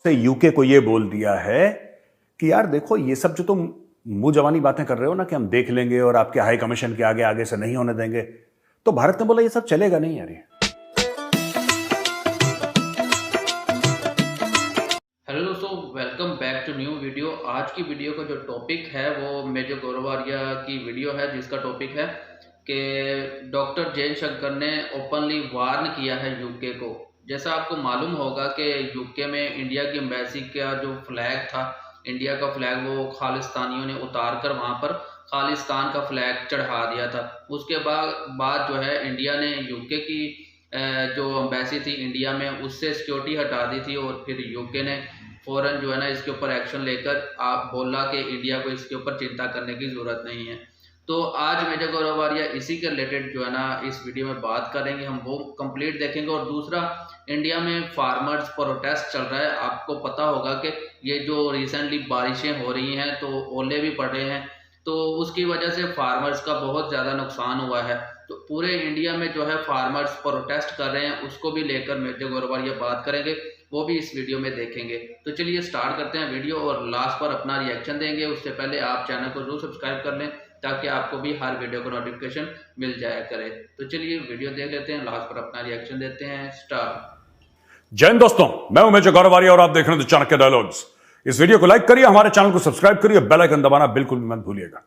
से यूके को यह बोल दिया है कि यार देखो, ये सब जो तुम मुंह जवानी बातें कर रहे हो ना कि हम देख लेंगे और आपके हाई कमीशन के आगे आगे से नहीं होने देंगे, तो भारत ने बोला ये सब चलेगा नहीं यार। हेलो दोस्तों, welcome back to new video. आज की वीडियो का जो टॉपिक है वो मेजर गौरव आर्या की वीडियो है, जिसका टॉपिक है कि डॉक्टर जयशंकर ने ओपनली वार्न किया है यूके को। जैसा आपको मालूम होगा कि यूके में इंडिया की एम्बेसी का जो फ्लैग था, इंडिया का फ्लैग, वो खालिस्तानियों ने उतार कर वहाँ पर खालिस्तान का फ्लैग चढ़ा दिया था। उसके बाद जो है इंडिया ने यूके की जो एम्बेसी थी इंडिया में, उससे सिक्योरिटी हटा दी थी और फिर यूके ने फ़ौरन जो है ना इसके ऊपर एक्शन लेकर आप बोला कि इंडिया को इसके ऊपर चिंता करने की ज़रूरत नहीं है। तो आज मेजर गौरव आर्या इसी के रिलेटेड जो है ना इस वीडियो में बात करेंगे, हम वो कंप्लीट देखेंगे। और दूसरा, इंडिया में फार्मर्स प्रोटेस्ट चल रहा है। आपको पता होगा कि ये जो रिसेंटली बारिशें हो रही हैं तो ओले भी पड़ रहे हैं, तो उसकी वजह से फार्मर्स का बहुत ज़्यादा नुकसान हुआ है। तो पूरे इंडिया में जो है फार्मर्स प्रोटेस्ट कर रहे हैं, उसको भी लेकर मेजर गौरव आर्या बात करेंगे, वो भी इस वीडियो में देखेंगे। तो चलिए स्टार्ट करते हैं वीडियो और लास्ट पर अपना रिएक्शन देंगे। उससे पहले आप चैनल को जरूर सब्सक्राइब कर लें ताकि आपको भी हर वीडियो का नोटिफिकेशन मिल जाया करे। तो चलिए वीडियो देख लेते हैं, लास्ट पर अपना रिएक्शन देते हैं। स्टार्ट। जय हिंद दोस्तों, मैं हूं मेजर गौरव आर्या और आप देख रहे हैं चाणक्य डायलॉग्स। इस वीडियो को लाइक करिए, हमारे चैनल को सब्सक्राइब करिए, बेल आइकन दबाना बिल्कुल भी मत भूलिएगा।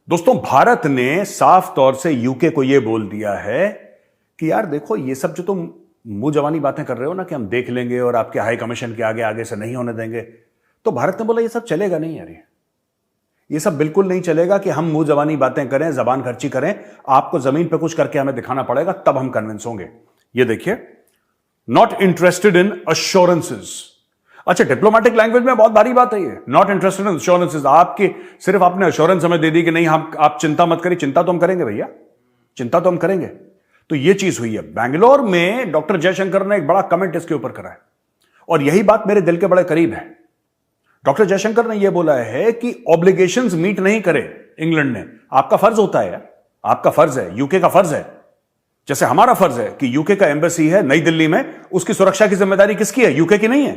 दोस्तों, भारत ने साफ तौर से यूके को यह बोल दिया है कि यार देखो, ये सब जो तुम मुंह जवानी बातें कर रहे हो ना कि हम देख लेंगे और आपके हाई कमीशन के आगे आगे से नहीं होने देंगे, तो भारत ने बोला ये सब चलेगा नहीं यार। ये सब बिल्कुल नहीं चलेगा कि हम मुंह जवानी बातें करें, जबान खर्ची करें। आपको जमीन पे कुछ करके हमें दिखाना पड़ेगा, तब हम कन्विंस होंगे। ये देखिए, नॉट इंटरेस्टेड इन अश्योरेंसेस। अच्छा, डिप्लोमेटिक लैंग्वेज में बहुत भारी बात है ये, नॉट इंटरेस्टेड इन अश्योरेंसेस। आपकी सिर्फ आपने अश्योरेंस हमें दे दी कि नहीं, हम आप चिंता मत करिए। चिंता तो हम करेंगे भैया, चिंता तो हम करेंगे। तो ये चीज हुई है। बैंगलोर में डॉक्टर जयशंकर ने एक बड़ा कमेंट इसके ऊपर करा है और यही बात मेरे दिल के बड़े करीब है। डॉक्टर जयशंकर ने यह बोला है कि ऑब्लिगेशंस मीट नहीं करे इंग्लैंड ने। आपका फर्ज होता है यार, आपका फर्ज है, यूके का फर्ज है। जैसे हमारा फर्ज है कि यूके का एम्बेसी है नई दिल्ली में, उसकी सुरक्षा की जिम्मेदारी किसकी है? यूके की नहीं है,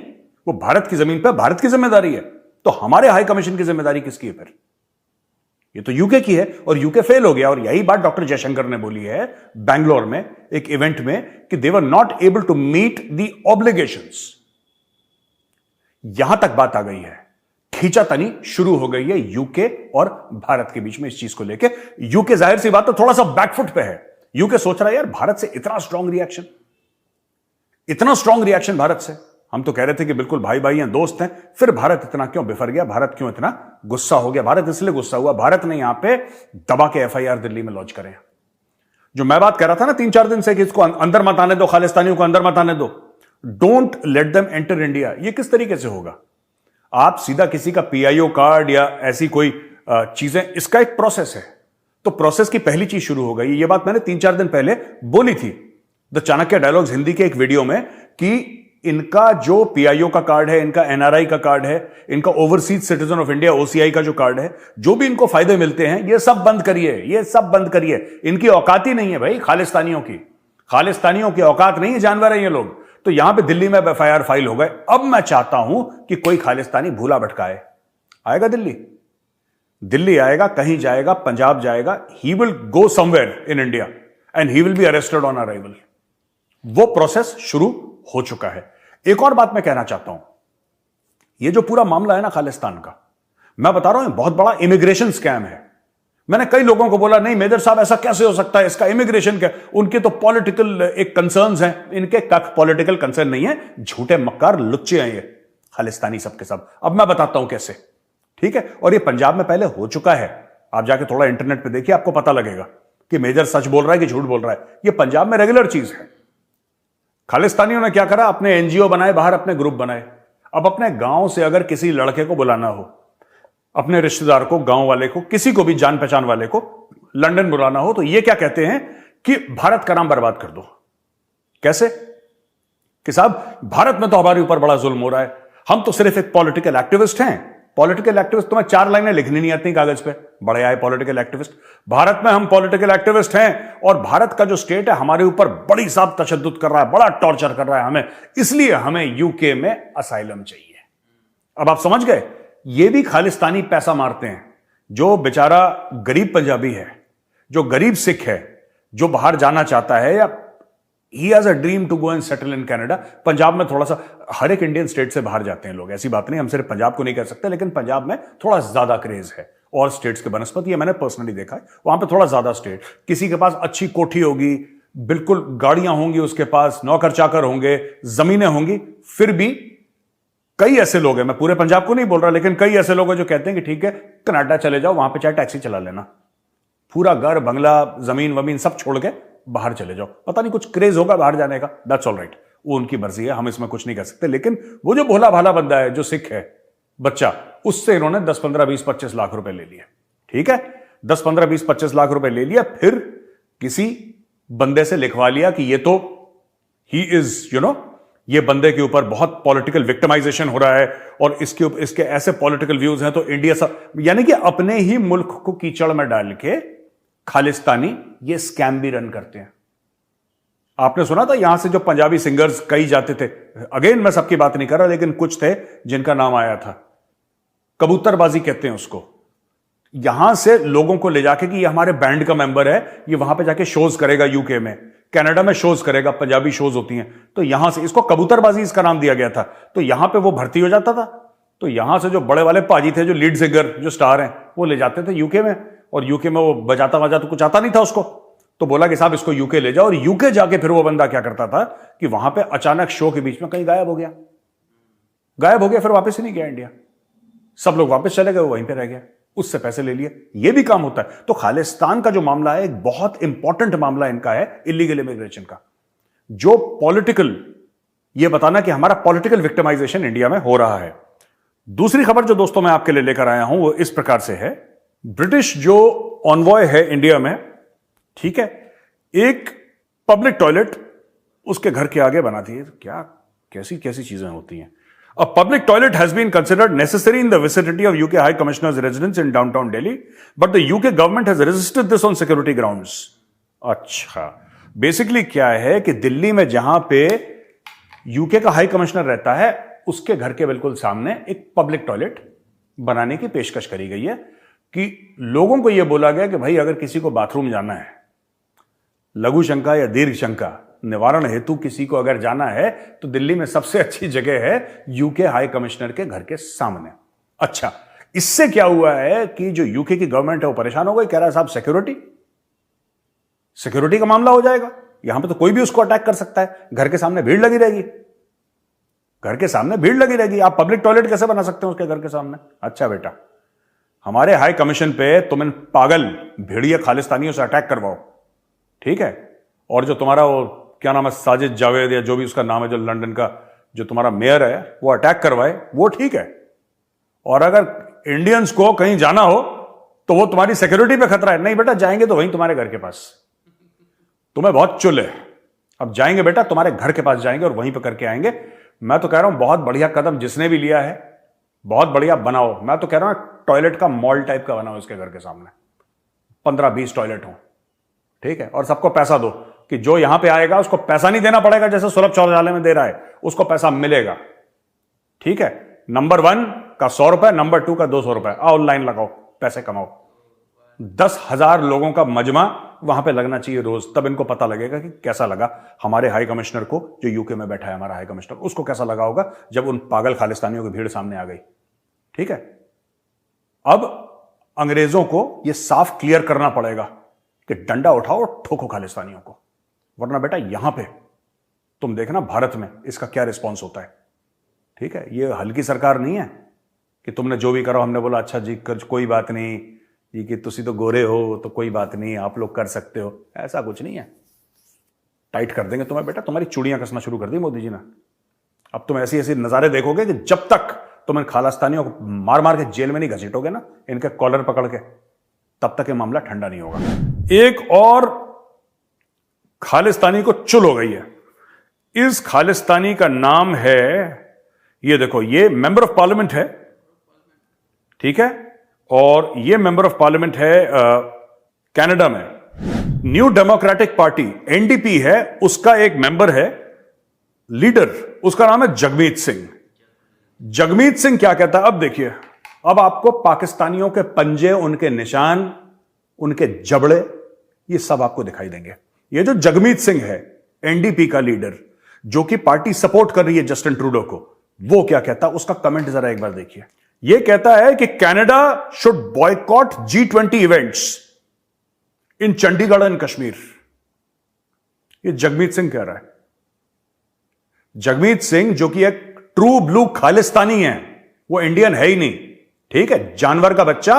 वो भारत की जमीन पर भारत की जिम्मेदारी है। तो हमारे हाई कमीशन की जिम्मेदारी किसकी है फिर? ये तो यूके की है और यूके फेल हो गया। और यही बात डॉक्टर जयशंकर ने बोली है बैंगलोर में एक इवेंट में कि they were not able to meet the obligations. यहां तक बात आ गई है, खींचातानी शुरू हो गई है यूके और भारत के बीच में इस चीज को लेके। यूके जाहिर सी बात तो थोड़ा सा बैकफुट पे है। यूके सोच रहा है यार, भारत से इतना स्ट्रांग रिएक्शन, इतना स्ट्रांग रिएक्शन भारत से। हम तो कह रहे थे कि बिल्कुल भाई भाई हैं, दोस्त हैं, फिर भारत इतना क्यों बिफर गया? भारत क्यों इतना गुस्सा हो गया? भारत इसलिए गुस्सा हुआ, भारत ने यहां पे दबा के एफआईआर दिल्ली में लॉन्च करे। जो मैं बात कह रहा था ना 3-4 दिन से कि इसको अंदर मत आने दो, खालिस्तानियों को अंदर मत आने दो, don't let them enter India. ये किस तरीके से होगा? आप सीधा किसी का पीआईओ कार्ड या ऐसी कोई चीजें, इसका एक प्रोसेस है। तो प्रोसेस की पहली चीज शुरू हो गई। ये बात मैंने 3-4 दिन पहले बोली थी द चाणक्य डायलॉग्स हिंदी के एक वीडियो में कि इनका जो पीआईओ का कार्ड है, इनका एनआरआई का कार्ड है, इनका overseas citizen of India OCI का जो कार्ड है, जो भी इनको फायदे मिलते हैं, ये सब बंद करिए, ये सब बंद करिए। इनकी औकात ही नहीं है भाई खालिस्तानियों की, खालिस्तानियों की औकात नहीं है, जानवर है ये लोग। तो यहां पे दिल्ली में एफआईआर फाइल हो गए। अब मैं चाहता हूं कि कोई खालिस्तानी भूला भटकाए आएगा दिल्ली, दिल्ली आएगा, कहीं जाएगा, पंजाब जाएगा, he will go somewhere in India and he will be arrested on arrival. वो प्रोसेस शुरू हो चुका है। एक और बात मैं कहना चाहता हूं, ये जो पूरा मामला है ना खालिस्तान का, मैं बता रहा हूं बहुत बड़ा इमिग्रेशन स्कैम है। मैंने कई लोगों को बोला नहीं मेजर साहब ऐसा कैसे हो सकता है, इसका इमिग्रेशन क्या, उनके तो पॉलिटिकल एक कंसर्न्स हैं। इनके कख पॉलिटिकल कंसर्न नहीं है, झूठे मक्कार लुच्चे हैं ये खालिस्तानी सब के सब। अब मैं बताता हूं कैसे, ठीक है? और ये पंजाब में पहले हो चुका है। आप जाके थोड़ा इंटरनेट पे देखिए, आपको पता लगेगा कि मेजर सच बोल रहा है कि झूठ बोल रहा है। ये पंजाब में रेगुलर चीज है। खालिस्तानियों ने क्या करा, अपने एनजीओ बनाए, बाहर अपने ग्रुप बनाए। अब अपने गांव से अगर किसी लड़के को बुलाना हो, अपने रिश्तेदार को, गांव वाले को, किसी को भी जान पहचान वाले को लंदन बुलाना हो, तो ये क्या कहते हैं कि भारत का नाम बर्बाद कर दो। कैसे? कि साहब भारत में तो हमारे ऊपर बड़ा जुल्म हो रहा है, हम तो सिर्फ एक पॉलिटिकल एक्टिविस्ट हैं, पॉलिटिकल एक्टिविस्ट, तुम्हें 4 लाइनें लिखनी नहीं आती कागज पे, बड़े आए पॉलिटिकल एक्टिविस्ट। भारत में हम पॉलिटिकल एक्टिविस्ट हैं और भारत का जो स्टेट है हमारे ऊपर बड़ी साहब तशद्दुद कर रहा है, बड़ा टॉर्चर कर रहा है हमें, इसलिए हमें यूके में असाइलम चाहिए। अब आप समझ गए, ये भी खालिस्तानी पैसा मारते हैं। जो बेचारा गरीब पंजाबी है, जो गरीब सिख है, जो बाहर जाना चाहता है, या ही has a dream to go and settle in Canada. Punjab में थोड़ा सा, हर एक इंडियन स्टेट से बाहर जाते हैं लोग, ऐसी बात नहीं, हम सिर्फ पंजाब को नहीं कह सकते, लेकिन पंजाब में थोड़ा ज्यादा क्रेज है और स्टेट्स के बनस्पत, ये मैंने पर्सनली देखा है, वहां पे थोड़ा ज्यादा स्टेट। किसी के पास अच्छी कोठी होगी, बिल्कुल गाड़ियां होंगी उसके पास, नौकर चाकर होंगे, जमीनें होंगी, फिर भी कई ऐसे लोग हैं, मैं पूरे पंजाब को नहीं बोल रहा, लेकिन कई ऐसे लोग हैं जो कहते हैं कि ठीक है कनाडा चले जाओ, वहां पे चाहे टैक्सी चला लेना, पूरा घर बंगला जमीन वमीन सब छोड़ के बाहर चले जाओ, पता नहीं कुछ क्रेज होगा बाहर जाने का, दैट्स ऑल राइट, वो उनकी मर्जी है, हम इसमें कुछ नहीं कर सकते। लेकिन वो जो भोला भाला बंदा है, जो सिख है बच्चा, उससे इन्होंने 10, 15, 20, 25 लाख रुपए ले लिए। ठीक है, 10, 15, 20, 25 लाख रुपए ले लिया, फिर किसी बंदे से लिखवा लिया कि ये तो ही इज ये बंदे के ऊपर बहुत पॉलिटिकल विक्टिमाइजेशन हो रहा है और इसके ऐसे पॉलिटिकल व्यूज हैं, तो इंडिया सब, यानी कि अपने ही मुल्क को कीचड़ में डाल के खालिस्तानी ये स्कैम भी रन करते हैं। आपने सुना था यहां से जो पंजाबी सिंगर्स कई जाते थे, अगेन मैं सबकी बात नहीं कर रहा, लेकिन कुछ थे जिनका नाम आया था, कबूतरबाजी कहते हैं उसको, यहां से लोगों को ले जाके कि ये हमारे बैंड का मेंबर है, ये वहां पे जाके शोज करेगा, यूके में, कनाडा में शोज करेगा, पंजाबी शोज होती हैं, तो यहां से इसको कबूतरबाजी इसका नाम दिया गया था। तो यहां पे वो भर्ती हो जाता था, तो यहां से जो बड़े वाले पाजी थे, जो लीड सिंगर, जो स्टार हैं, वो ले जाते थे यूके में, और यूके में वो बजाता तो कुछ आता नहीं था उसको, तो बोला कि साहब इसको यूके ले जाओ, और यूके जाके फिर वो बंदा क्या करता था कि वहां पे अचानक शो के बीच में कहीं गायब हो गया, फिर वापस ही नहीं गया इंडिया, सब लोग वापस चले गए, वो वहीं पे रह गया, उससे पैसे ले लिए, ये भी काम होता है। तो खालिस्तान का जो मामला है, एक बहुत इंपॉर्टेंट मामला इनका है, इलीगल इमिग्रेशन का, जो पॉलिटिकल, ये बताना कि हमारा पॉलिटिकल विक्टिमाइजेशन इंडिया में हो रहा है। दूसरी खबर जो दोस्तों मैं आपके लिए लेकर आया हूं वो इस प्रकार से है, ब्रिटिश जो ऑनवॉय है इंडिया में, ठीक है, एक पब्लिक टॉयलेट उसके घर के आगे बना दी है। क्या कैसी कैसी चीजें होती हैं। A public toilet has been considered necessary in the vicinity of UK High Commissioner's residence in downtown Delhi, but the UK government has resisted this on security grounds. अच्छा, बेसिकली क्या है कि दिल्ली में जहां पे यूके का हाई कमिश्नर रहता है, उसके घर के बिल्कुल सामने एक पब्लिक टॉयलेट बनाने की पेशकश करी गई है, कि लोगों को यह बोला गया कि भाई अगर किसी को बाथरूम जाना है, लघु शंका या दीर्घ शंका निवारण हेतु किसी को अगर जाना है, तो दिल्ली में सबसे अच्छी जगह है यूके हाई कमिश्नर के घर के सामने। अच्छा, इससे क्या हुआ है कि जो यूके की गवर्नमेंट है वो परेशान हो गई, कह रहा है साहब सिक्योरिटी का मामला हो जाएगा, यहां पे तो कोई भी उसको अटैक कर सकता है, घर के सामने भीड़ लगी रहेगी, आप पब्लिक टॉयलेट कैसे बना सकते हैं उसके घर के सामने। अच्छा बेटा, हमारे हाई कमीशन पे तुम इन पागल भेड़िए खालिस्तानियों से अटैक करवाओ, ठीक है, और जो तुम्हारा वो क्या नाम है, साजिद जावेद या जो भी उसका नाम है, जो लंदन का जो तुम्हारा मेयर है, वो अटैक करवाए, वो ठीक है, और अगर इंडियंस को कहीं जाना हो तो वो तुम्हारी सिक्योरिटी पे खतरा है। नहीं बेटा, जाएंगे तो वहीं तुम्हारे घर के पास, तुम्हें बहुत चुल है, अब जाएंगे बेटा तुम्हारे घर के पास जाएंगे और वहीं पे करके आएंगे। मैं तो कह रहा हूं बहुत बढ़िया कदम जिसने भी लिया है, बहुत बढ़िया बनाओ। मैं तो कह रहा हूं टॉयलेट का मॉल टाइप का बनाओ उसके घर के सामने, 15-20 टॉयलेट हो, ठीक है, और सबको पैसा दो कि जो यहां पे आएगा उसको पैसा नहीं देना पड़ेगा, जैसे सुलभ शौचालय में दे रहा है, उसको पैसा मिलेगा, ठीक है। नंबर 1 का 100 रुपए, नंबर 2 का 200 रुपए, आओ लाइन लगाओ, पैसे कमाओ। 10,000 लोगों का मजमा वहां पे लगना चाहिए रोज, तब इनको पता लगेगा कि कैसा लगा हमारे हाई कमिश्नर को, जो यूके में बैठा है हमारा हाई कमिश्नर, उसको कैसा लगा होगा जब उन पागल खालिस्तानियों की भीड़ सामने आ गई, ठीक है। अब अंग्रेजों को यह साफ क्लियर करना पड़ेगा कि डंडा उठाओ और ठोको खालिस्तानियों को, वरना बेटा यहां पे तुम देखना भारत में इसका क्या रिस्पॉन्स होता है, ठीक है। ये हल्की सरकार नहीं है कि तुमने जो भी करो, हमने बोला अच्छा जी कोई बात नहीं जी, कि तुसी तो गोरे हो तो कोई बात नहीं, आप लोग कर सकते हो, ऐसा कुछ नहीं है। टाइट कर देंगे तुम्हें बेटा, तुम्हारी चूड़ियां कसना शुरू कर दी मोदी जी ने। अब तुम ऐसी ऐसी नजारे देखोगे कि जब तक तुम इन खालिस्तानियों को मार मार के जेल में नहीं घसीटोगे ना, इनके कॉलर पकड़ के, तब तक ये मामला ठंडा नहीं होगा। एक और खालिस्तानी को चुल हो गई है। इस खालिस्तानी का नाम है, ये देखो, ये मेंबर ऑफ पार्लियामेंट है, ठीक है, और ये मेंबर ऑफ पार्लियामेंट है कनाडा में। न्यू डेमोक्रेटिक पार्टी एनडीपी है, उसका एक मेंबर है, लीडर, उसका नाम है जगमीत सिंह। जगमीत सिंह क्या कहता है, अब देखिए, अब आपको पाकिस्तानियों के पंजे, उनके निशान, उनके जबड़े, ये सब आपको दिखाई देंगे। ये जो जगमीत सिंह है, एनडीपी का लीडर, जो कि पार्टी सपोर्ट कर रही है जस्टिन ट्रूडो को, वो क्या कहता है, उसका कमेंट जरा एक बार देखिए। ये कहता है कि Canada should boycott G20 events in Chandigarh and Kashmir. ये जगमीत सिंह कह रहा है। जगमीत सिंह जो कि एक ट्रू ब्लू खालिस्तानी है, वो इंडियन है ही नहीं, ठीक है, जानवर का बच्चा,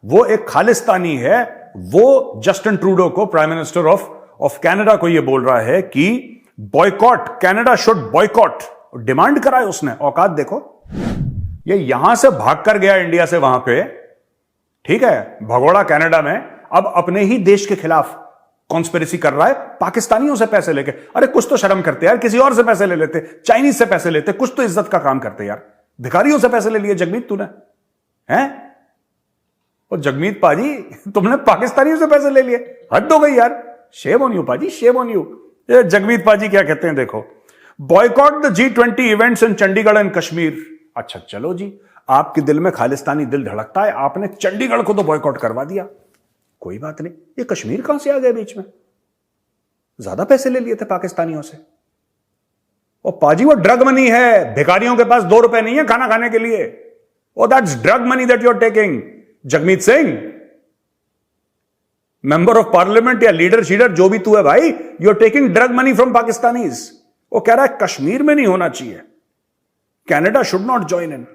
वो एक खालिस्तानी है। वो जस्टिन ट्रूडो को, प्राइम मिनिस्टर ऑफ कनाडा को, ये बोल रहा है कि boycott, Canada should boycott, demand करा है उसने। औकात देखो, ये यहां से भागकर गया इंडिया से वहां पे, ठीक है, भगोड़ा कनाडा में, अब अपने ही देश के खिलाफ कॉन्स्पिरेसी कर रहा है, पाकिस्तानियों से पैसे लेके। अरे कुछ तो शर्म करते यार, किसी और से पैसे ले लेते, चाइनीज से पैसे लेते, कुछ तो इज्जत का काम करते यार। भिखारियों से पैसे ले लिए जगमीत तूने, हैं? और जगमीत पाजी, तुमने पाकिस्तानियों से पैसे ले लिए, हद हो गई यार। शेम ऑन यू पाजी, शेम ऑन यू। जगमीत पाजी क्या कहते हैं, देखो, boycott the G20 events in Chandigarh and Kashmir. अच्छा चलो जी, आपके दिल में खालिस्तानी दिल धड़कता है, आपने चंडीगढ़ को तो बॉयकॉट करवा दिया, कोई बात नहीं। ये कश्मीर कहां से आ गए बीच में? ज्यादा पैसे ले लिए थे पाकिस्तानियों से। और पाजी वो ड्रग मनी है, भिखारियों के पास 2 रुपए नहीं है खाना खाने के लिए। Oh that's drug money that you are taking. Jagmeet Singh, member of parliament या लीडर शीडर जो भी तू है भाई, you are taking drug money from Pakistanis. वो कह रहा है कश्मीर में नहीं होना चाहिए, Canada should not join in.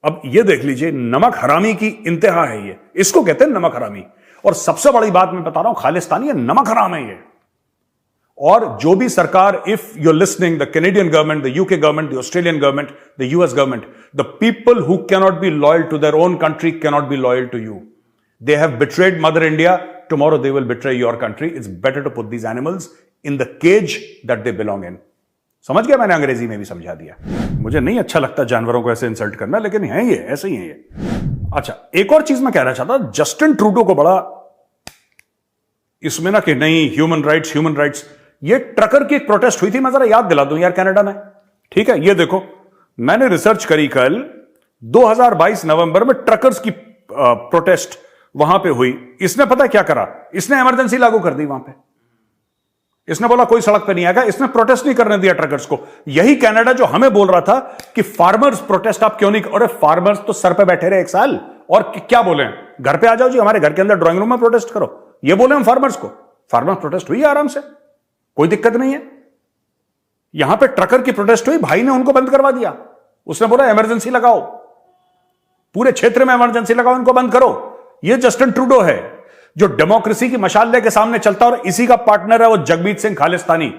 अब ये देख लीजिए, नमक हरामी की इंतहा है ये, इसको कहते हैं नमक हरामी। और सबसे बड़ी बात मैं बता रहा हूं, खालिस्तानी है, नमक हराम है ये। और जो भी सरकार, if you are listening, the Canadian government, the UK government, the Australian government, the US government, the people who cannot be loyal to their own country cannot be loyal to you. They have betrayed Mother India. Tomorrow they will betray your country. It's better to put these animals in the cage that they belong in. समझ गया? मैंने अंग्रेजी में भी समझा दिया। मुझे नहीं अच्छा लगता जानवरों को ऐसे इंसल्ट करना, लेकिन है ये, ऐसे ही है ये। अच्छा, एक और चीज मैं कहना चाहता, जस्टिन ट्रूडो को बड़ा इसमें ना कि नहीं ह्यूमन राइट्स। ये ट्रकर की एक प्रोटेस्ट हुई थी, मैं जरा याद दिला दूं यार, कनाडा में, ठीक है। ये देखो, मैंने रिसर्च करी कल, 2022 नवंबर में ट्रकर्स की प्रोटेस्ट वहां पे हुई। इसने पता क्या करा, इसने इमरजेंसी लागू कर दी वहां पे। इसने बोला कोई सड़क पे नहीं आएगा, इसने प्रोटेस्ट नहीं करने दिया ट्रकर्स को। यही कनाडा जो हमें बोल रहा था कि फार्मर्स प्रोटेस्ट आप क्यों नहीं, अरे फार्मर्स तो सर पे बैठे रहे 1 साल, और क्या बोले, घर पे आ जाओ जी, हमारे घर के अंदर ड्राइंग रूम में प्रोटेस्ट करो, ये बोले हम फार्मर्स को। फार्मर प्रोटेस्ट हुई आराम से, कोई दिक्कत नहीं है। यहां पे ट्रकर की प्रोटेस्ट हुई, भाई ने उनको बंद करवा दिया। उसने बोला इमरजेंसी लगाओ, पूरे क्षेत्र में इमरजेंसी लगाओ, इनको बंद करो। ये जस्टिन ट्रूडो है जो डेमोक्रेसी की मशाल लेके सामने चलता, और इसी का पार्टनर है वो जगमीत सिंह खालिस्तानी।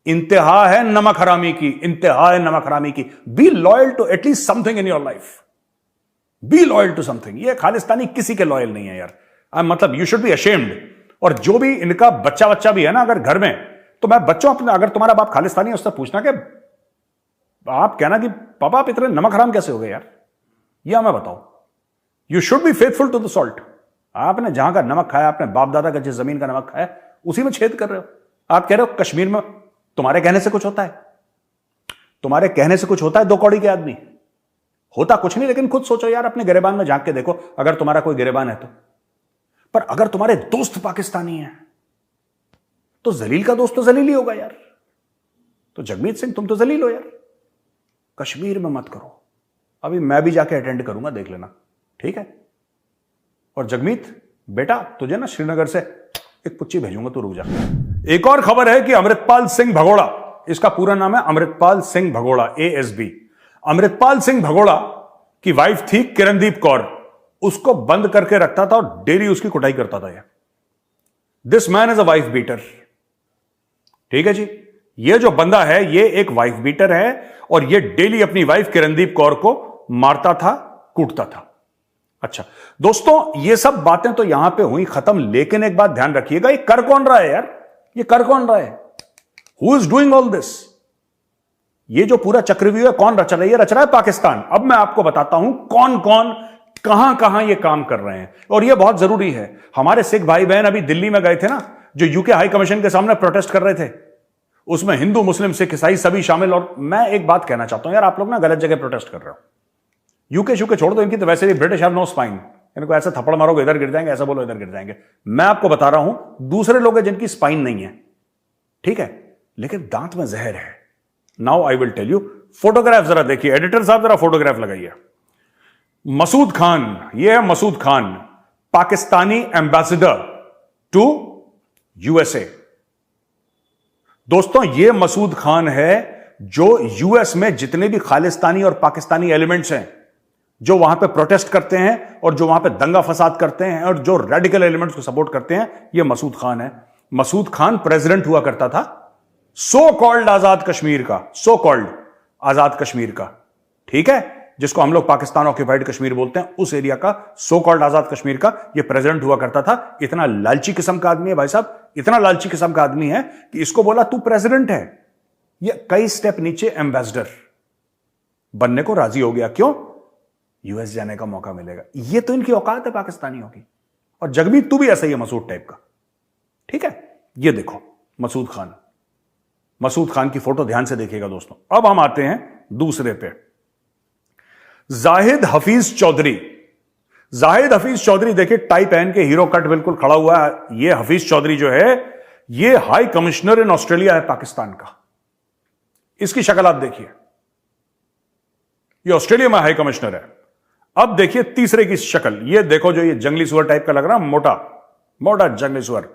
इंतहा है नमक हरामी की, इंतहा है नमक हरामी की। Be loyal to at least something in your life, be loyal to something. ये खालिस्तानी किसी के लॉयल नहीं है यार, मतलब यू शुड बी अशेम्ड। और जो भी इनका बच्चा भी है ना अगर घर में, तो मैं बच्चों अपने, अगर तुम्हारा बाप खालिस्तानी है उससे पूछना कि आप कहना कि पापा आप इतने नमक हराम कैसे हो गए यार, ये हमें बताओ। You should be faithful to the salt. आपने जहां का नमक खाया, आपने बाप दादा का जिस जमीन का नमक खाया, उसी में छेद कर रहे हो। आप कह रहे हो कश्मीर में तुम्हारे कहने से कुछ होता है, तुम्हारे कहने से कुछ होता है? 2 कौड़ी के आदमी, होता कुछ नहीं। लेकिन खुद सोचो यार, अपने गिरेबान में झांक के देखो, अगर तुम्हारा कोई गिरेबान है तो। पर अगर तुम्हारे दोस्त पाकिस्तानी है तो जलील का दोस्त तो जलील ही होगा यार। तो जगमीत सिंह तुम तो जलील हो यार, कश्मीर में मत करो। अभी मैं भी जाके अटेंड करूंगा, देख लेना, ठीक है। और जगमीत बेटा, तुझे ना श्रीनगर से एक पुच्ची भेजूंगा, तू रुक जा। एक और खबर है कि अमृतपाल सिंह भगोड़ा, इसका पूरा नाम है अमृतपाल सिंह भगोड़ा, ASB। अमृतपाल सिंह भगोड़ा की वाइफ थी किरणदीप कौर, उसको बंद करके रखता था और डेली उसकी कुटाई करता था। This man is a wife beater, ठीक है जी। ये जो बंदा है ये एक वाइफ बीटर है, और ये डेली अपनी वाइफ किरणदीप कौर को मारता था, कूटता था। अच्छा दोस्तों, ये सब बातें तो यहां पे हुई खत्म, लेकिन एक बात ध्यान रखिएगा, ये कर कौन रहा है यार, ये कर कौन रहा है? Who is doing all this? ये जो पूरा चक्रव्यूह है कौन रच रहा है? ये रच रहा है पाकिस्तान। अब मैं आपको बताता हूं कौन कौन कहां कहां ये काम कर रहे हैं, और ये बहुत जरूरी है। हमारे सिख भाई बहन अभी दिल्ली में गए थे ना, जो यूके हाई कमीशन के सामने प्रोटेस्ट कर रहे थे, उसमें हिंदू मुस्लिम सिख ईसाई सभी शामिल। और मैं एक बात कहना चाहता हूं यार, आप लोग ना गलत जगह प्रोटेस्ट कर रहे हो। यूके शूके छोड़ दो, इनकी तो वैसे भी ब्रिटिश हैव नो स्पाइन। इनको ऐसे थप्पड़ मारोगे इधर गिर जाएंगे, ऐसा बोलो इधर गिर जाएंगे। मैं आपको बता रहा हूं दूसरे लोग हैं जिनकी स्पाइन नहीं है, ठीक है, लेकिन दांत में जहर है। Now I will tell you. Photograph जरा देखिए, एडिटर साहब जरा फोटोग्राफ लगाइए। मसूद खान, ये है Masood Khan, Pakistani ambassador to USA. दोस्तों ये मसूद खान है जो यूएस में जितने भी खालिस्तानी और पाकिस्तानी एलिमेंट्स हैं, जो वहां पे प्रोटेस्ट करते हैं और जो वहां पे दंगा फसाद करते हैं और जो रेडिकल एलिमेंट्स को सपोर्ट करते हैं, ये मसूद खान है। मसूद खान प्रेसिडेंट हुआ करता था सो कॉल्ड आजाद कश्मीर का, सो कॉल्ड आजाद कश्मीर का, ठीक है, जिसको हम लोग पाकिस्तान ऑक्यूपाइड कश्मीर बोलते हैं, उस एरिया का सो कॉल्ड आजाद कश्मीर का ये प्रेसिडेंट हुआ करता था। इतना लालची किस्म का आदमी है भाई साहब, इतना लालची किस्म का आदमी है कि इसको बोला तू प्रेसिडेंट है, ये कई स्टेप नीचे एम्बेसडर बनने को राजी हो गया। क्यों? यूएस जाने का मौका मिलेगा। ये तो इनकी औकात है पाकिस्तानियों की। और जगमीत तू भी ऐसा ही है, मसूद टाइप का, ठीक है। ये देखो मसूद खान, मसूद खान की फोटो ध्यान से देखिएगा दोस्तों। अब हम आते हैं दूसरे पे, जाहिद हफीज चौधरी। जाहिद हफीज चौधरी देखिए, टाई पहन के हीरो कट बिल्कुल खड़ा हुआ है। ये हफीज चौधरी जो है, ये हाई कमिश्नर इन ऑस्ट्रेलिया है पाकिस्तान का। इसकी शक्ल आप देखिए, ये ऑस्ट्रेलिया में हाई कमिश्नर है। अब देखिए तीसरे की शक्ल, ये देखो, जो ये जंगली सुअर टाइप का लग रहा है, मोटा मोटा जंगली सुअर,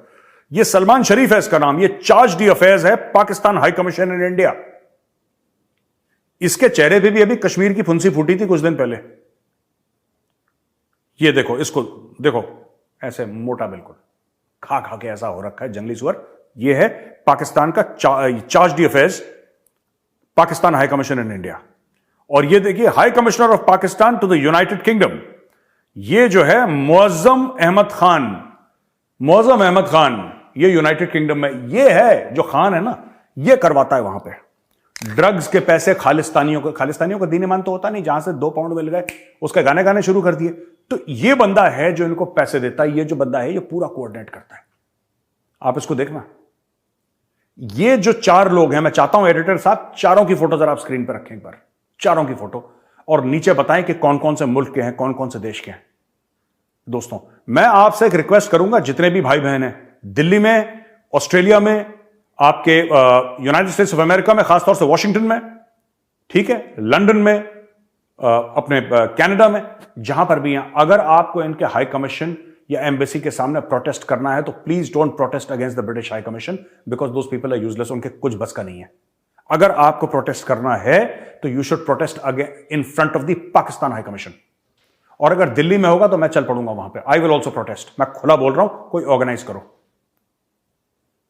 ये सलमान शरीफ है इसका नाम। ये चार्ज डी अफेयर्स है Pakistan high commission in India. इसके चेहरे पे भी अभी कश्मीर की फुंसी फूटी थी कुछ दिन पहले। ये देखो, इसको देखो, ऐसे मोटा बिल्कुल खा खा के ऐसा हो रखा है जंगली सुअर। ये है पाकिस्तान का charge d' affaires, Pakistan high commission in India. और ये देखिए high commissioner of Pakistan to the United Kingdom, ये जो है मुअज्जम अहमद खान। मुअज्जम अहमद खान ये यूनाइटेड किंगडम में, ये है जो खान है ना, ये करवाता है वहां पे ड्रग्स के पैसे खालिस्तानियों को। खालिस्तानियों का दीन ईमान तो होता नहीं, जहां से 2 पाउंड मिल गए उसके गाने गाने शुरू कर दिए। तो ये बंदा है जो इनको पैसे देता है। ये जो बंदा है ये पूरा कोऑर्डिनेट करता है। आप इसको देखना, ये जो 4 लोग हैं, मैं चाहता हूं एडिटर साहब चारों की फोटो जरा आप स्क्रीन पर रखें एक बार, चारों की फोटो, और नीचे बताएं कि कौन कौन से मुल्क के हैं, कौन कौन से देश के हैं। दोस्तों मैं आपसे एक रिक्वेस्ट करूंगा, जितने भी भाई बहन हैं दिल्ली में, ऑस्ट्रेलिया में, आपके यूनाइटेड स्टेट्स ऑफ अमेरिका में, खासतौर से वॉशिंगटन में, ठीक है, लंदन में, अपने कनाडा में, जहां पर भी हैं, अगर आपको इनके हाई कमीशन या एम्बेसी के सामने प्रोटेस्ट करना है तो please don't protest against the British high commission, because those people are useless. उनके कुछ बस का नहीं है। अगर आपको प्रोटेस्ट करना है तो you should protest again in front of the Pakistan high commission. और अगर दिल्ली में होगा तो मैं चल पड़ूंगा वहां पे, आई विल ऑल्सो प्रोटेस्ट। मैं खुला बोल रहा हूं, कोई ऑर्गेनाइज करो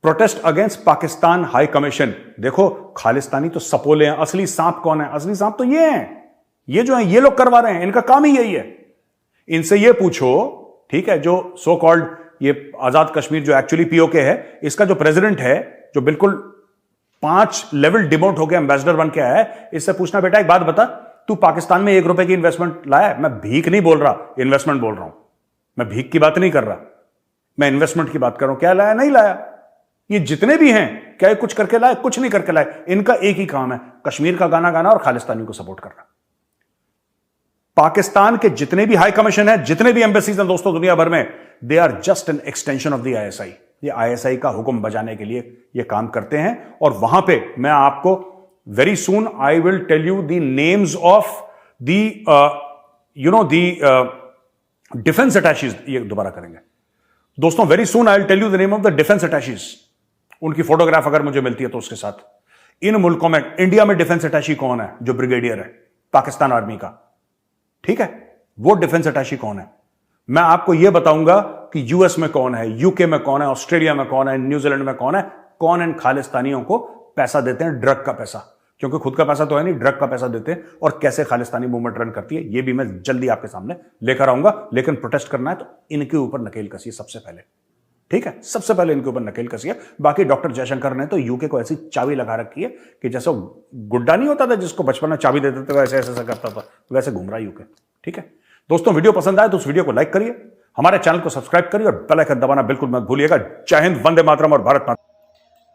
protest against Pakistan high commission. देखो खालिस्तानी तो सपोले हैं, असली सांप कौन है? असली सांप तो ये हैं, ये जो हैं, ये लोग करवा रहे हैं, इनका काम ही यही है। इनसे ये पूछो, ठीक है, जो सो कॉल्ड ये आजाद कश्मीर जो एक्चुअली पीओके है, इसका जो प्रेसिडेंट है, जो बिल्कुल 5 लेवल डिमोट होकर एम्बेसडर बन के आया है, इससे पूछना, बेटा एक बात बता, तू पाकिस्तान में 1 रुपए की इन्वेस्टमेंट लाया? मैं भीख नहीं बोल रहा, इन्वेस्टमेंट बोल रहा हूं। मैं भीख की बात नहीं कर रहा, मैं इन्वेस्टमेंट की बात कर रहा हूं। क्या लाया? नहीं लाया। ये जितने भी हैं, क्या कुछ करके लाए? कुछ नहीं करके लाए। इनका एक ही काम है, कश्मीर का गाना गाना और खालिस्तानियों को सपोर्ट करना। पाकिस्तान के जितने भी हाई कमीशन है, जितने भी एम्बेसीज हैं दोस्तों दुनिया भर में, they are just an extension of the ISI. ये आईएसआई का हुक्म बजाने के लिए ये काम करते हैं। और वहां पे मैं आपको very soon I will tell you the names of the defence attaches. ये दोबारा करेंगे दोस्तों, very soon I will tell you the name of the defence attaches. उनकी फोटोग्राफ अगर मुझे मिलती है तो उसके साथ। इन मुल्कों में, इंडिया में डिफेंस अटैची कौन है? जो ब्रिगेडियर है पाकिस्तान आर्मी का, ठीक है, वो डिफेंस अटैची कौन है? मैं आपको यह बताऊंगा कि यूएस में कौन है, यूके में कौन है, ऑस्ट्रेलिया में कौन है, न्यूजीलैंड में कौन है, कौन इन खालिस्तानियों को पैसा देते हैं, ड्रग का पैसा, क्योंकि खुद का पैसा तो है नहीं, ड्रग का पैसा देते हैं। और कैसे खालिस्तानी मूवमेंट रन करती है, यह भी मैं जल्दी आपके सामने लेकर आऊंगा। लेकिन प्रोटेस्ट करना है तो इनके ऊपर नकेल कसिए सबसे पहले। ठीक है, सबसे पहले इनके ऊपर नकेल कसी है। बाकी डॉक्टर जयशंकर ने तो यूके को ऐसी चाबी लगा रखी है कि जैसे गुड्डा नहीं होता था जिसको बचपन में चाबी देते थे वैसे ऐसे करता था, वैसे घूम रहा है यूके। ठीक है दोस्तों, वीडियो पसंद आए तो उस वीडियो को लाइक करिए, हमारे चैनल को सब्सक्राइब करिए और बेल आइकन दबाना बिल्कुल मत भूलिएगा। जय हिंद, वंदे मातरम और भारत माता।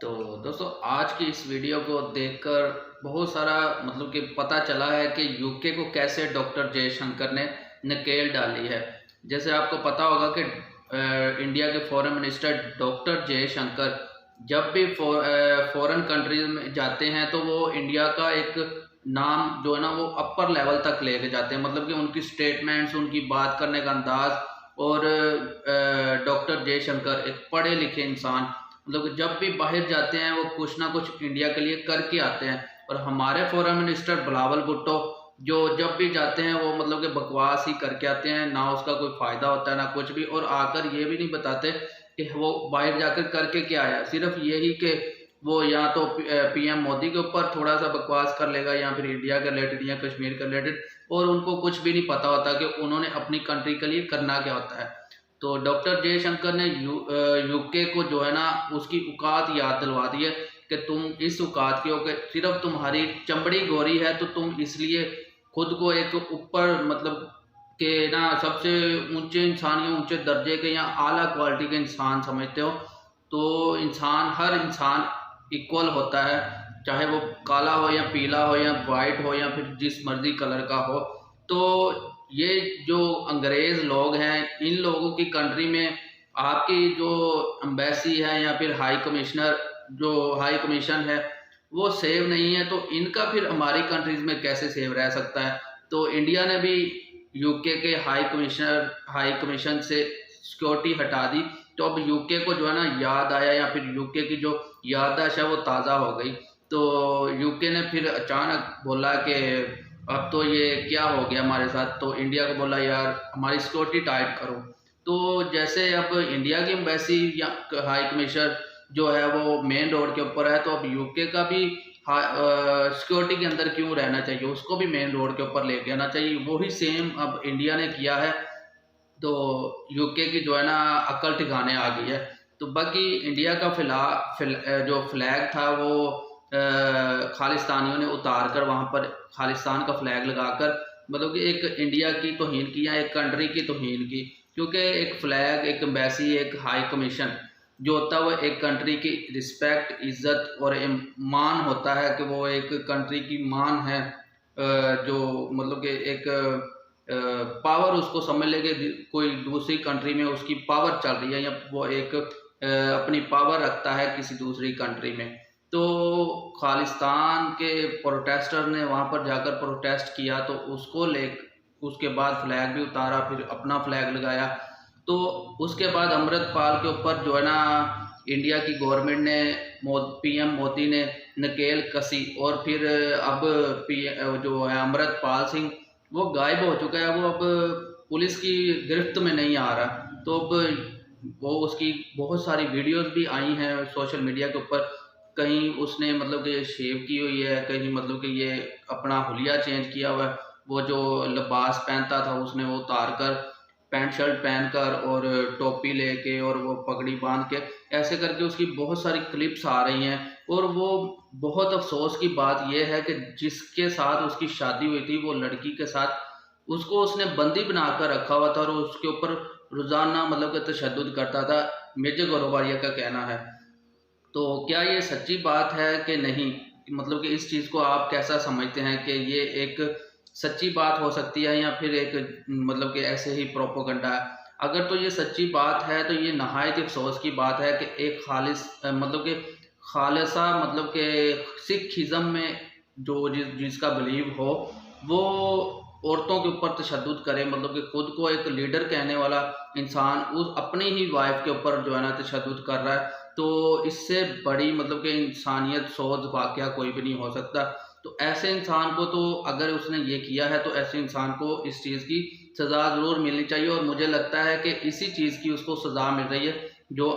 तो दोस्तों, आज की इस वीडियो को देखकर बहुत सारा मतलब कि पता चला है कि यूके को कैसे डॉक्टर जयशंकर ने नकेल डाली है। जैसे आपको पता होगा कि इंडिया के फॉरेन मिनिस्टर डॉक्टर जयशंकर जब भी फॉरेन कंट्रीज में जाते हैं तो वो इंडिया का एक नाम जो है ना वो अपर लेवल तक लेके जाते हैं। मतलब कि उनकी स्टेटमेंट्स, उनकी बात करने का अंदाज, और डॉक्टर जयशंकर एक पढ़े लिखे इंसान, मतलब जब भी बाहर जाते हैं वो कुछ ना कुछ इंडिया के लिए करके आते हैं। और हमारे फॉरेन मिनिस्टर बिलावल भुट्टो जो जब भी जाते हैं वो मतलब कि बकवास ही करके आते हैं, ना उसका कोई फ़ायदा होता है ना कुछ भी, और आकर ये भी नहीं बताते कि वो बाहर जाकर करके क्या आया। सिर्फ यही कि वो या तो पीएम मोदी के ऊपर थोड़ा सा बकवास कर लेगा या फिर इंडिया के रिलेटेड या कश्मीर के रिलेटेड, और उनको कुछ भी नहीं पता होता कि उन्होंने अपनी कंट्री के लिए करना क्या होता है। तो डॉक्टर जयशंकर ने यूके को जो है ना उसकी औकात याद दिलवा दी है कि तुम इस औकात के हो कि सिर्फ तुम्हारी चमड़ी गोरी है तो तुम इसलिए खुद को एक ऊपर मतलब के ना सबसे ऊंचे इंसान या ऊंचे दर्जे के या आला क्वालिटी के इंसान समझते हो। तो हर इंसान इक्वल होता है, चाहे वो काला हो या पीला हो या वाइट हो या फिर जिस मर्जी कलर का हो। तो ये जो अंग्रेज लोग हैं, इन लोगों की कंट्री में आपकी जो एम्बेसी है या फिर हाई कमीशन है वो सेव नहीं है, तो इनका फिर हमारी कंट्रीज में कैसे सेव रह सकता है। तो इंडिया ने भी यूके के हाई कमीशन से सिक्योरिटी हटा दी। तो अब यूके को जो है ना याद आया या फिर यूके की जो याददाश्त है वो ताज़ा हो गई। तो यूके ने फिर अचानक बोला कि अब तो ये क्या हो गया हमारे साथ। तो इंडिया को बोला यार हमारी सिक्योरिटी टाइट करो। तो जैसे अब इंडिया की एम्बेसी या हाई कमिश्नर जो है वो मेन रोड के ऊपर है, तो अब यूके का भी सिक्योरिटी के अंदर क्यों रहना चाहिए, उसको भी मेन रोड के ऊपर लेके आना चाहिए। वही सेम अब इंडिया ने किया है। तो यूके की जो है ना अकल ठिकाने आ गई है। तो बाकी इंडिया का जो फ्लैग था वो खालिस्तानियों ने उतार कर वहाँ पर खालिस्तान का फ्लैग लगाकर मतलब कि एक इंडिया की तौहीन की या एक कंट्री की तौहीन की। क्योंकि एक फ्लैग, एक एम्बेसी, एक हाई कमीशन जो होता है वो एक कंट्री की रिस्पेक्ट, इज्जत और मान होता है कि वो एक कंट्री की मान है। जो मतलब कि एक पावर उसको समझ ले कि कोई दूसरी कंट्री में उसकी पावर चल रही है या वो एक अपनी पावर रखता है किसी दूसरी कंट्री में। तो खालिस्तान के प्रोटेस्टर ने वहाँ पर जाकर प्रोटेस्ट किया तो उसके बाद फ्लैग भी उतारा, फिर अपना फ्लैग लगाया। तो उसके बाद अमृतपाल के ऊपर जो है ना इंडिया की गवर्नमेंट ने पीएम मोदी ने नकेल कसी, और फिर अब जो है अमृतपाल सिंह वो गायब हो चुका है। वो अब पुलिस की गिरफ्त में नहीं आ रहा। तो अब वो उसकी बहुत सारी वीडियोस भी आई हैं सोशल मीडिया के ऊपर। कहीं उसने मतलब कि शेव की हुई है, कहीं मतलब कि ये अपना हुलिया चेंज किया हुआ है। वो जो लिबास पहनता था उसने वो उतार कर पैंट शर्ट पहनकर और टोपी लेके और वो पगड़ी बांध के ऐसे करके उसकी बहुत सारी क्लिप्स आ रही हैं। और वो बहुत अफसोस की बात यह है कि जिसके साथ उसकी शादी हुई थी वो लड़की के साथ उसको उसने बंदी बनाकर रखा हुआ था और उसके ऊपर रोज़ाना मतलब कि तशद्दुद करता था, मेजर गौरवारिया का कहना है। तो क्या ये सच्ची बात है कि नहीं, मतलब कि इस चीज़ को आप कैसा समझते हैं कि ये एक सच्ची बात हो सकती है या फिर एक मतलब कि ऐसे ही प्रोपोगंडा है। अगर तो ये सच्ची बात है तो ये नहायत अफसोस की बात है कि एक मतलब कि खालिसा मतलब कि सिखिज़्म में जो जिसका बिलीव हो वो औरतों के ऊपर तशद्दुद करे, मतलब कि खुद को एक लीडर कहने वाला इंसान उस अपनी ही वाइफ के ऊपर जो है ना तशद्दुद कर रहा है। तो इससे बड़ी मतलब कि इंसानियत सोच वाक़या कोई भी नहीं हो सकता। तो ऐसे इंसान को तो अगर उसने ये किया है तो ऐसे इंसान को इस चीज़ की सज़ा ज़रूर मिलनी चाहिए। और मुझे लगता है कि इसी चीज़ की उसको सज़ा मिल रही है जो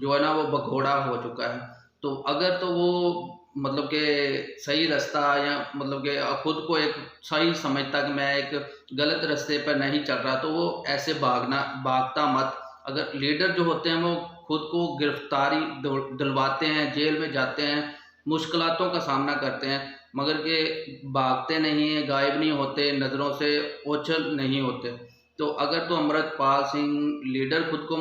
है ना वो भगोड़ा हो चुका है। तो अगर तो वो मतलब कि सही रास्ता या मतलब कि खुद को एक सही समझता कि मैं एक गलत रास्ते पर नहीं चल रहा, तो वो ऐसे भागता मत। अगर लीडर जो होते हैं वो खुद को गिरफ्तारी दिलवाते हैं, जेल में जाते हैं, मुश्किलातों का सामना करते हैं, मगर के भागते नहीं हैं, गायब नहीं होते, नज़रों से ओझल नहीं होते। तो अगर तो अमृतपाल सिंह लीडर खुद को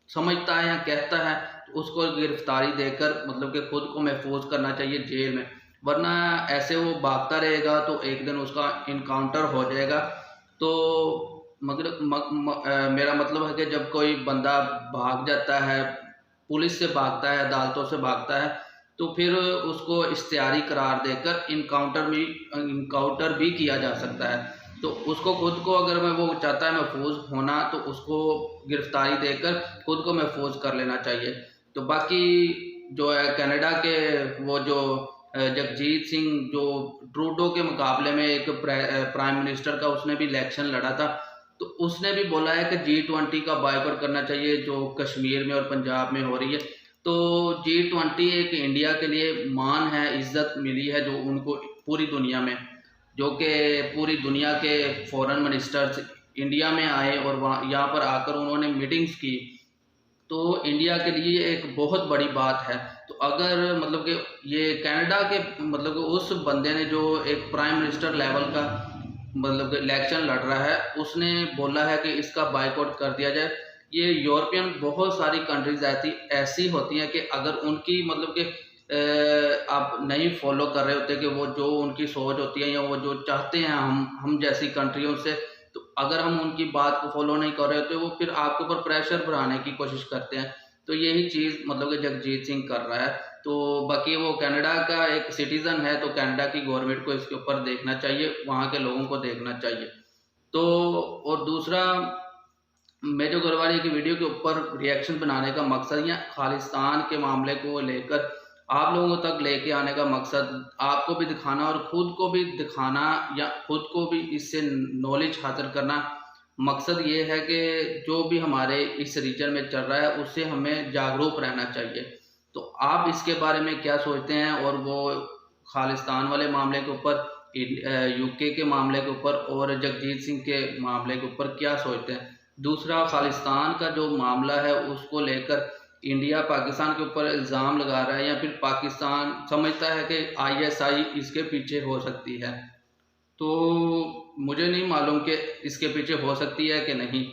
समझता है या कहता है तो उसको गिरफ्तारी देकर मतलब कि खुद को महफूज करना चाहिए जेल में, वरना ऐसे वो भागता रहेगा तो एक दिन उसका इनकाउंटर हो जाएगा। तो मगर मेरा मतलब है कि जब कोई बंदा भाग जाता है, पुलिस से भागता है, अदालतों से भागता है, तो फिर उसको इश्तिहारी करार देकर इनकाउंटर भी किया जा सकता है। तो उसको खुद को अगर मैं वो चाहता है महफूज होना तो उसको गिरफ्तारी देकर खुद को महफूज कर लेना चाहिए। तो बाकी जो है कनाडा के वो जो जगजीत सिंह जो ट्रूडो के मुकाबले में एक प्राइम मिनिस्टर का उसने भी इलेक्शन लड़ा था, तो उसने भी बोला है कि G20 का बायकॉट करना चाहिए जो कश्मीर में और पंजाब में हो रही है। तो G20 एक इंडिया के लिए मान है, इज्जत मिली है जो उनको पूरी दुनिया में, जो कि पूरी दुनिया के फॉरेन मिनिस्टर्स इंडिया में आए और वहाँ यहाँ पर आकर उन्होंने मीटिंग्स की, तो इंडिया के लिए एक बहुत बड़ी बात है। तो अगर मतलब कि ये कनाडा के मतलब कि उस बंदे ने जो एक प्राइम मिनिस्टर लेवल का मतलब कि इलेक्शन लड़ रहा है, उसने बोला है कि इसका बायकॉट कर दिया जाए। ये यूरोपियन बहुत सारी कंट्रीज ऐसी होती हैं कि अगर उनकी मतलब कि आप नहीं फॉलो कर रहे होते कि वो जो उनकी सोच होती है या वो जो चाहते हैं हम जैसी कंट्रियों से, तो अगर हम उनकी बात को फॉलो नहीं कर रहे होते वो फिर आपके ऊपर प्रेशर बढ़ाने की कोशिश करते हैं। तो यही चीज़ मतलब कि जगजीत सिंह कर रहा है। तो बाकी वो कनाडा का एक सिटीज़न है, तो कनाडा की गवर्नमेंट को इसके ऊपर देखना चाहिए, वहाँ के लोगों को देखना चाहिए। तो और दूसरा, मेजर गरवालिया की वीडियो के ऊपर रिएक्शन बनाने का मकसद या खालिस्तान के मामले को लेकर आप लोगों तक लेके आने का मकसद, आपको भी दिखाना और खुद को भी दिखाना या खुद को भी इससे नॉलेज हासिल करना। मकसद ये है कि जो भी हमारे इस रीजन में चल रहा है उससे हमें जागरूक रहना चाहिए। तो आप इसके बारे में क्या सोचते हैं, और वो खालिस्तान वाले मामले के ऊपर, यूके के मामले के ऊपर और जगजीत सिंह के मामले के ऊपर क्या सोचते हैं? दूसरा, खालिस्तान का जो मामला है उसको लेकर इंडिया पाकिस्तान के ऊपर इल्ज़ाम लगा रहा है या फिर पाकिस्तान समझता है कि ISI इसके पीछे हो सकती है। तो मुझे नहीं मालूम कि इसके पीछे हो सकती है कि नहीं,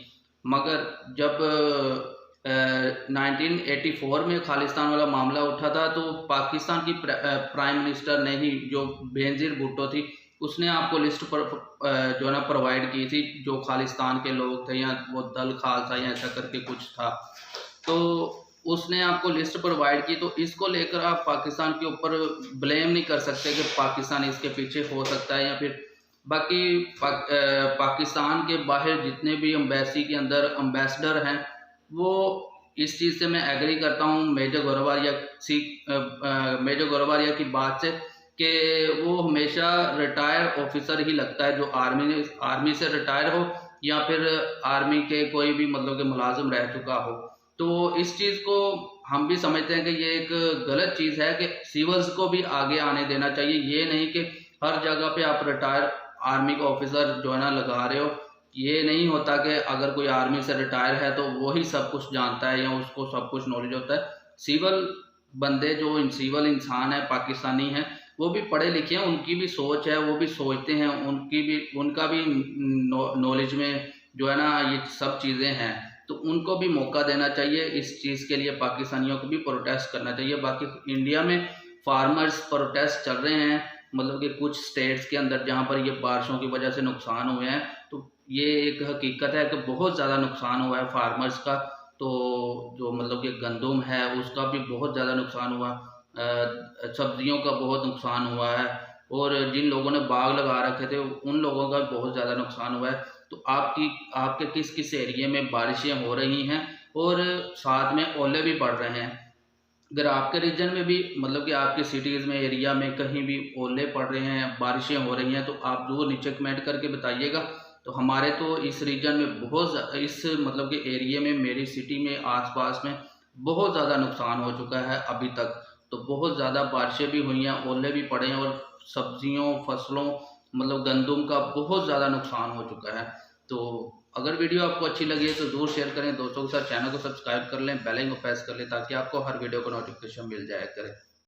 मगर जब 1984 में खालिस्तान वाला मामला उठा था तो पाकिस्तान की प्राइम मिनिस्टर ने ही, जो बेनज़ीर भुट्टो थी, उसने आपको लिस्ट पर जो है ना प्रोवाइड की थी जो खालिस्तान के लोग थे, या वो दल खालसा या ऐसा करके कुछ था, तो उसने आपको लिस्ट प्रोवाइड की। तो इसको लेकर आप पाकिस्तान के ऊपर ब्लेम नहीं कर सकते कि पाकिस्तान इसके पीछे हो सकता है, या फिर बाकी पाकिस्तान के बाहर जितने भी एम्बेसी के अंदर एम्बेसडर हैं, वो इस चीज़ से मैं एग्री करता हूँ मेजर गौरवारिया की बात से, कि वो हमेशा रिटायर ऑफिसर ही लगता है जो आर्मी से रिटायर हो या फिर आर्मी के कोई भी मतलब कि मुलाजिम रह चुका हो। तो इस चीज़ को हम भी समझते हैं कि ये एक गलत चीज़ है कि सिविल्स को भी आगे आने देना चाहिए। ये नहीं कि हर जगह पे आप रिटायर आर्मी का ऑफिसर जो है ना लगा रहे हो। ये नहीं होता कि अगर कोई आर्मी से रिटायर है तो वो ही सब कुछ जानता है या उसको सब कुछ नॉलेज होता है। सिविल बंदे जो सिविल इंसान है, पाकिस्तानी हैं, वो भी पढ़े लिखे हैं, उनकी भी सोच है, वो भी सोचते हैं, उनका भी नॉलेज में जो है ना ये सब चीज़ें हैं, तो उनको भी मौका देना चाहिए। इस चीज़ के लिए पाकिस्तानियों को भी प्रोटेस्ट करना चाहिए। बाकी इंडिया में फार्मर्स प्रोटेस्ट चल रहे हैं, मतलब कि कुछ स्टेट्स के अंदर जहाँ पर ये बारिशों की वजह से नुकसान हुए हैं, तो ये एक हकीकत है कि बहुत ज़्यादा नुकसान हुआ है फार्मर्स का। तो जो मतलब कि गंदम है उसका भी बहुत ज़्यादा नुकसान हुआ, सब्जियों का बहुत नुकसान हुआ है, और जिन लोगों ने बाग लगा रखे थे उन लोगों का बहुत ज़्यादा नुकसान हुआ है। तो आपके किस किस एरिए में बारिशें हो रही हैं और साथ में ओले भी पड़ रहे हैं? अगर आपके रीजन में भी मतलब कि आपके सिटीज़ में, एरिया में कहीं भी ओले पड़ रहे हैं, बारिशें हो रही हैं, तो आप ज़रूर नीचे कमेंट करके बताइएगा। तो हमारे तो इस रीजन में इस मतलब के एरिया में, मेरी सिटी में, आसपास में बहुत ज़्यादा नुकसान हो चुका है अभी तक। तो बहुत ज़्यादा बारिशें भी हुई हैं, ओले भी पड़े हैं, और सब्जियों, फसलों मतलब गंदम का बहुत ज़्यादा नुकसान हो चुका है। तो अगर वीडियो आपको अच्छी लगी है तो जरूर शेयर करें दोस्तों के साथ, चैनल को सब्सक्राइब कर लें, बेल आइकन को प्रेस कर लें ताकि आपको हर वीडियो का नोटिफिकेशन मिल जाया करे।